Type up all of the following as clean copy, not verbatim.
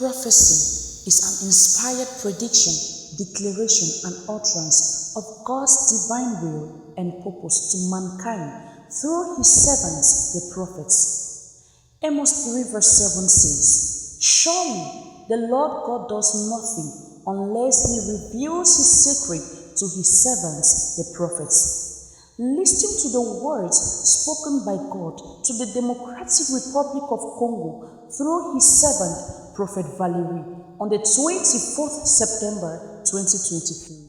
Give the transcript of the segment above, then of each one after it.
Prophecy is an inspired prediction, declaration, and utterance of God's divine will and purpose to mankind through his servants, the prophets. Amos 3 verse 7 says, "Surely the Lord God does nothing unless he reveals his secret to his servants, the prophets." Listen to the words spoken by God to the Democratic Republic of Congo through his servant, Prophet VALERIE, on the 24th September 2023.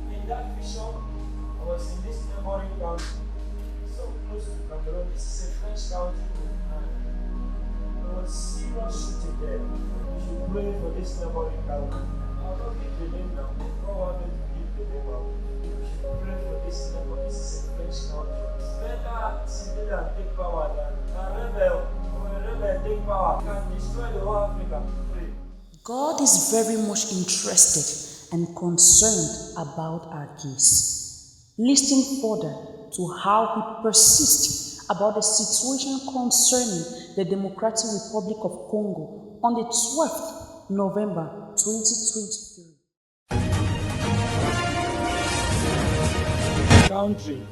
In that vision, I was in this neighboring country, so close to Cameroon. This is a French country, and there was serious shooting there. You should pray for this neighboring country. I'll not give the name now. God wanted to give the name out. You should pray for this neighbor. This is a French country. It's better civilian take power than a rebel. When a rebel take power, can destroy the whole Africa. Pray. God is very much interested and concerned about our case. Listen further to how he persists about the situation concerning the Democratic Republic of Congo on the 12th November 2023. Country.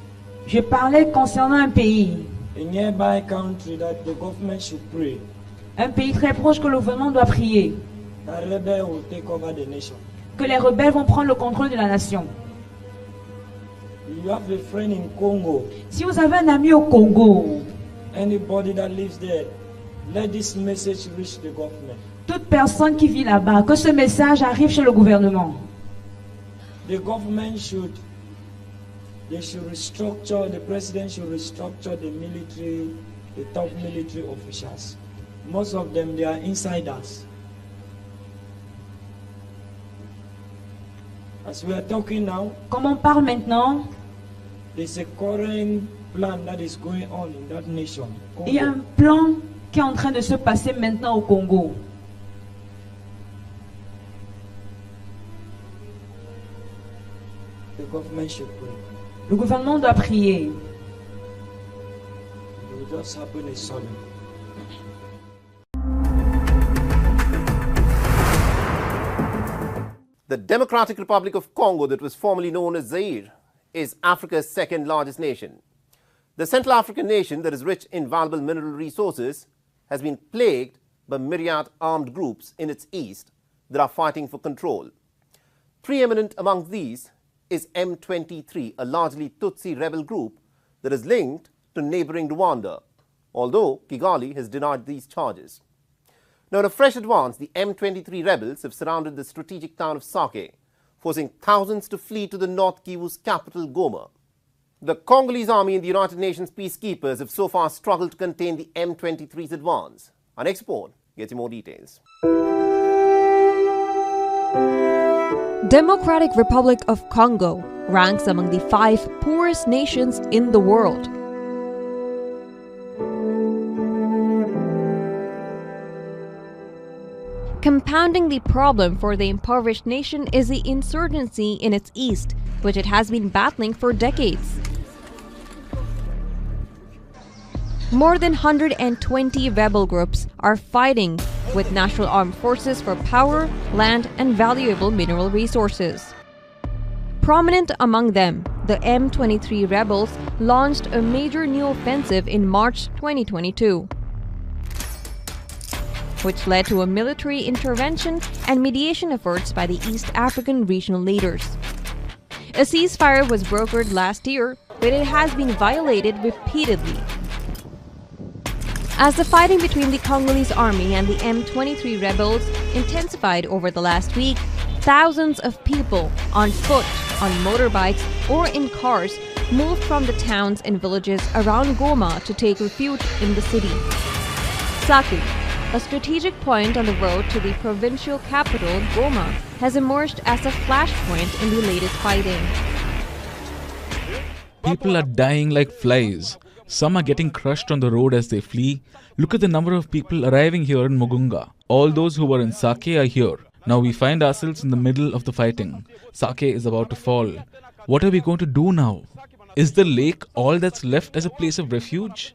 Je parlais concernant un pays. A nearby country that the government should pray. Un pays très proche que le gouvernement doit prier. That rebel will take over the nation. Que les rebelles vont prendre le contrôle de la nation. You have a friend in Congo. Si vous avez un ami au Congo, Anybody that lives there, let this message reach the government. toute personne qui vit là-bas, que ce message arrive chez le gouvernement. The government should restructure, the president should restructure the military, the top military officials. Most of them, they are insiders. As we are talking now, Comme on parle maintenant, there's a current plan that is going on in that nation. il y a un plan qui est en train de se passer maintenant au Congo. The government should pray. Le gouvernement doit prier. It will just happen as sudden. The Democratic Republic of Congo, that was formerly known as Zaire, is Africa's second largest nation. The Central African nation, that is rich in valuable mineral resources, has been plagued by myriad armed groups in its east that are fighting for control. Preeminent among these is M23, a largely Tutsi rebel group that is linked to neighboring Rwanda, although Kigali has denied these charges. Now, in a fresh advance, the M23 rebels have surrounded the strategic town of Sake, forcing thousands to flee to the North Kivu's capital, Goma. The Congolese army and the United Nations peacekeepers have so far struggled to contain the M23's advance. Our next report gets you more details. Democratic Republic of Congo ranks among the 5 poorest nations in the world. Compounding the problem for the impoverished nation is the insurgency in its east, which it has been battling for decades. More than 120 rebel groups are fighting with national armed forces for power, land, and valuable mineral resources. Prominent among them, the M23 rebels launched a major new offensive in March 2022. Which led to a military intervention and mediation efforts by the East African regional leaders. A ceasefire was brokered last year, but it has been violated repeatedly. As the fighting between the Congolese army and the M23 rebels intensified over the last week, thousands of people on foot, on motorbikes, or in cars moved from the towns and villages around Goma to take refuge in the city. Sake, a strategic point on the road to the provincial capital, Goma, has emerged as a flashpoint in the latest fighting. People are dying like flies. Some are getting crushed on the road as they flee. Look at the number of people arriving here in Mugunga. All those who were in Sake are here. Now we find ourselves in the middle of the fighting. Sake is about to fall. What are we going to do now? Is the lake all that's left as a place of refuge?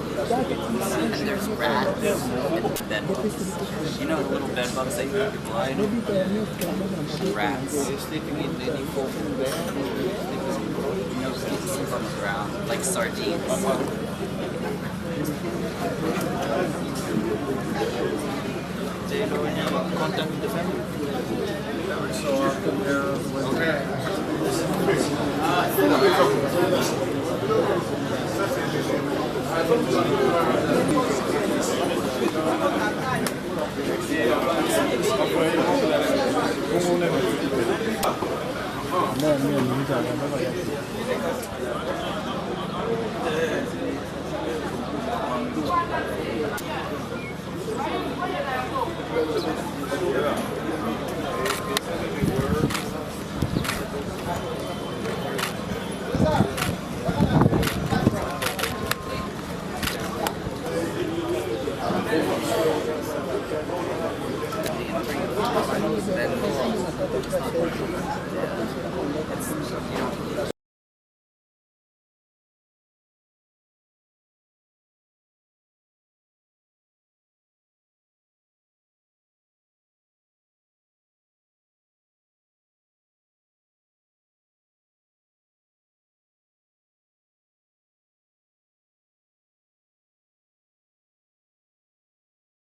And there's rats. Bed bugs. You know the little bed bugs that you have your blood? Rats. Sleeping in the sleep on the ground, like sardines. Do you know any contact with the family?